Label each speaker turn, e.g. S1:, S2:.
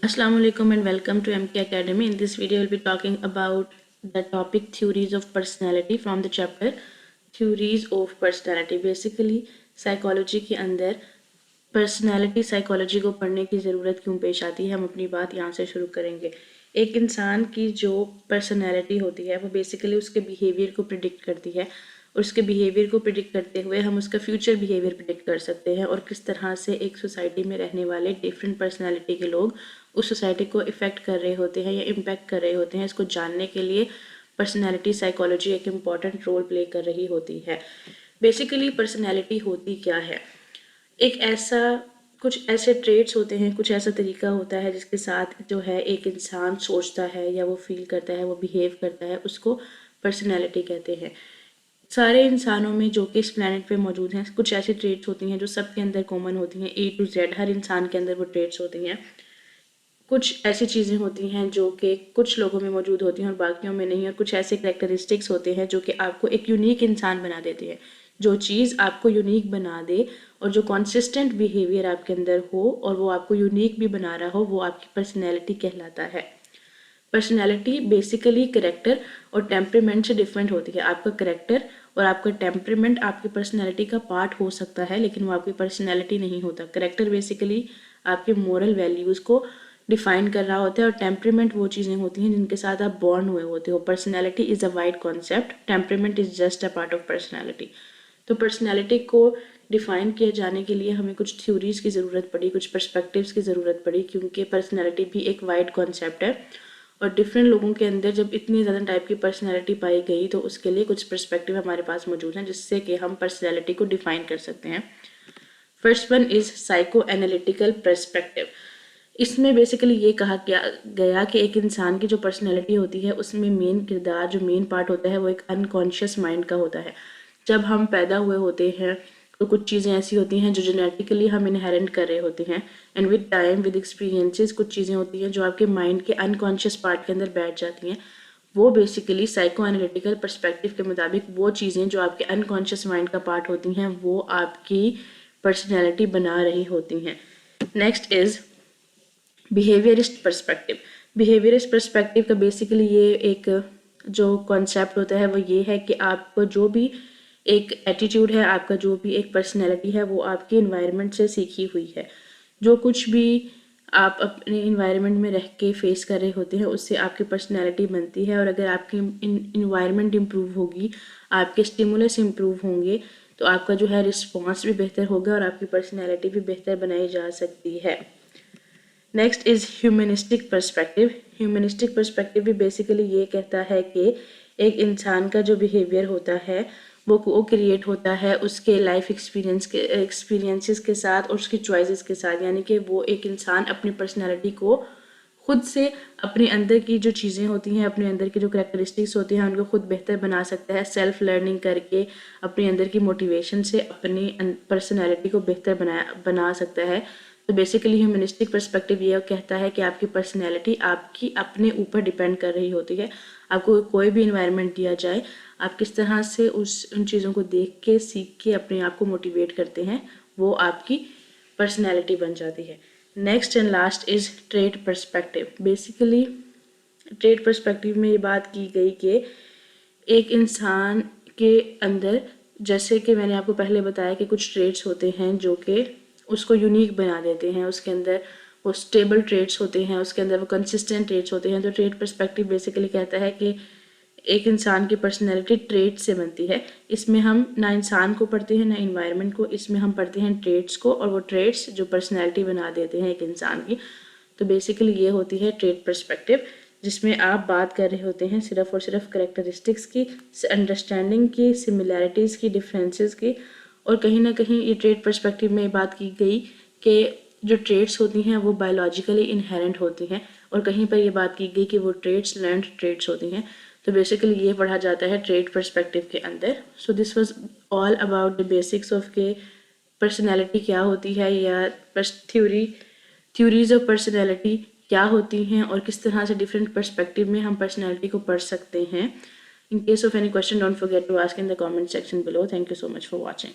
S1: Assalamu alaikum and welcome to MK Academy. In this video, we'll be talking about the topic theories of personality from the chapter theories of personality. Basically, psychology के अंदर personality psychology को पढ़ने की ज़रूरत क्यों पेश आती है, हम अपनी बात यहाँ से शुरू करेंगे. एक इंसान की जो personality होती है वो basically उसके behavior को predict करती है. और उसके बिहेवियर को प्रिडिक्ट करते हुए हम उसका फ्यूचर बिहेवियर प्रिडिक्ट कर सकते हैं और किस तरह से एक सोसाइटी में रहने वाले डिफरेंट पर्सनालिटी के लोग उस सोसाइटी को इफ़ेक्ट कर रहे होते हैं या इम्पैक्ट कर रहे होते हैं. इसको जानने के लिए पर्सनैलिटी साइकोलॉजी एक इम्पॉर्टेंट रोल प्ले कर रही होती है. बेसिकली पर्सनैलिटी होती क्या है? एक ऐसा कुछ ऐसे ट्रेट्स होते हैं, कुछ ऐसा तरीका होता है जिसके साथ जो है एक इंसान सोचता है या वो फील करता है, वो बिहेव करता है, उसको पर्सनैलिटी कहते हैं. सारे इंसानों में जो कि इस प्लैनेट पे मौजूद हैं कुछ ऐसी ट्रेट्स होती हैं जो सबके अंदर कॉमन होती हैं. A to Z हर इंसान के अंदर वो ट्रेट्स होती हैं. कुछ ऐसी चीज़ें होती हैं जो कि कुछ लोगों में मौजूद होती हैं और बाकियों में नहीं. और कुछ ऐसे कैरेक्टरिस्टिक्स होते हैं जो कि आपको एक यूनिक इंसान बना देते हैं. जो चीज़ आपको यूनिक बना दे और जो कॉन्सिस्टेंट बिहेवियर आपके अंदर हो और वो आपको यूनिक भी बना रहा हो, वो आपकी पर्सनैलिटी कहलाता है. पर्सनैलिटी बेसिकली करेक्टर और टेम्परामेंट से डिफरेंट होती है. आपका करेक्टर और आपका टेम्परामेंट आपकी पर्सनैलिटी का पार्ट हो सकता है, लेकिन वो आपकी पर्सनैलिटी नहीं होता. करेक्टर बेसिकली आपके मोरल वैल्यूज़ को डिफाइन कर रहा होता है और टेम्परामेंट वो चीज़ें होती हैं जिनके साथ आप बॉर्न हुए होते हो. Personality is a wide concept, temperament is just a part of personality. तो पर्सनैलिटी को डिफ़ाइन किए जाने के लिए हमें कुछ थ्योरीज़ की ज़रूरत पड़ी, कुछ पर्सपेक्टिव्स की ज़रूरत पड़ी, क्योंकि पर्सनैलिटी भी एक वाइड कॉन्सेप्ट है और डिफरेंट लोगों के अंदर जब इतनी ज़्यादा टाइप की पर्सनैलिटी पाई गई तो उसके लिए कुछ पर्सपेक्टिव हमारे पास मौजूद हैं जिससे कि हम पर्सनैलिटी को डिफ़ाइन कर सकते हैं. First one is psycho analytical perspective. इसमें बेसिकली ये कहा गया कि एक इंसान की जो पर्सनैलिटी होती है उसमें मेन किरदार, जो मेन पार्ट होता है वो एक अनकॉन्शियस माइंड का होता है. जब हम पैदा हुए होते हैं तो कुछ चीज़ें ऐसी होती हैं जो जेनेटिकली हम इनहेरेंट कर रहे होते हैं and with time with experiences कुछ चीज़ें होती हैं जो आपके माइंड के अनकॉन्शियस पार्ट के अंदर बैठ जाती हैं. वो बेसिकली साइको एनालिटिकल पर्सपेक्टिव के मुताबिक वो चीज़ें जो आपके अनकॉन्शियस माइंड का पार्ट होती हैं वो आपकी पर्सनैलिटी बना रही होती हैं. Next is behaviourist perspective. Behaviourist perspective का बेसिकली ये एक जो कॉन्सेप्ट होता है वो ये है कि आपको जो भी एक एटीट्यूड है, आपका जो भी एक पर्सनैलिटी है वो आपके इन्वायरमेंट से सीखी हुई है. जो कुछ भी आप अपने इन्वायरमेंट में रह के फेस कर रहे होते हैं उससे आपकी पर्सनैलिटी बनती है. और अगर आपकी इन्वायरमेंट इम्प्रूव होगी, आपके स्टिमुलस इम्प्रूव होंगे तो आपका जो है रिस्पॉन्स भी बेहतर होगा और आपकी पर्सनैलिटी भी बेहतर बनाई जा सकती है. Next is humanistic perspective. Humanistic perspective भी बेसिकली ये कहता है कि एक इंसान का जो बिहेवियर होता है वो क्रिएट होता है उसके लाइफ एक्सपीरियंसेस के साथ और उसकी चॉइसेस के साथ. यानी कि वो एक इंसान अपनी पर्सनैलिटी को खुद से अपने अंदर की जो चीज़ें होती हैं, अपने अंदर की जो कैरेक्टरिस्टिक्स होती हैं उनको खुद बेहतर बना सकता है. सेल्फ लर्निंग करके अपने अंदर की मोटिवेशन से अपनी पर्सनैलिटी को बेहतर बना सकता है. तो बेसिकली ह्यूमनिस्टिक पर्सपेक्टिव ये कहता है कि आपकी पर्सनैलिटी आपकी अपने ऊपर डिपेंड कर रही होती है. आपको कोई भी इन्वायरमेंट दिया जाए, आप किस तरह से उन चीज़ों को देख के सीख के अपने आप को मोटिवेट करते हैं, वो आपकी पर्सनैलिटी बन जाती है. Next and last is trait perspective. Basically trait perspective में ये बात की गई कि एक इंसान के अंदर, जैसे कि मैंने आपको पहले बताया कि कुछ ट्रेट्स होते हैं जो कि उसको यूनिक बना देते हैं, उसके अंदर वो स्टेबल ट्रेट्स होते हैं, उसके अंदर वो कंसिस्टेंट ट्रेट्स होते हैं. तो ट्रेट पर्सपेक्टिव बेसिकली कहता है कि एक इंसान की पर्सनैलिटी ट्रेट से बनती है. इसमें हम ना इंसान को पढ़ते हैं ना इन्वायरमेंट को, इसमें हम पढ़ते हैं ट्रेट्स को और वो ट्रेट्स जो पर्सनैलिटी बना देते हैं एक इंसान की. तो बेसिकली ये होती है ट्रेट पर्सपेक्टिव, जिसमें आप बात कर रहे होते हैं सिर्फ और सिर्फ करेक्टरिस्टिक्स की, अंडरस्टैंडिंग की, सिमिलैरिटीज़ की, डिफरेंसेस की. और कहीं ना कहीं ये ट्रेट पर्सपेक्टिव में बात की गई कि जो ट्रेट्स होती हैं वो बायोलॉजिकली इनहेरेंट होती हैं और कहीं पर ये बात की गई कि वो ट्रेट्स लर्नड ट्रेट्स होती हैं. तो बेसिकली ये पढ़ा जाता है ट्रेट पर्सपेक्टिव के अंदर. So this was all about the basics of के पर्सनैलिटी क्या होती है या थ्योरीज ऑफ पर्सनैलिटी क्या होती हैं और किस तरह से डिफरेंट पर्सपेक्टिव में हम पर्सनैलिटी को पढ़ सकते हैं. In case of any question, don't forget to ask in the comment section below. Thank you so much for watching.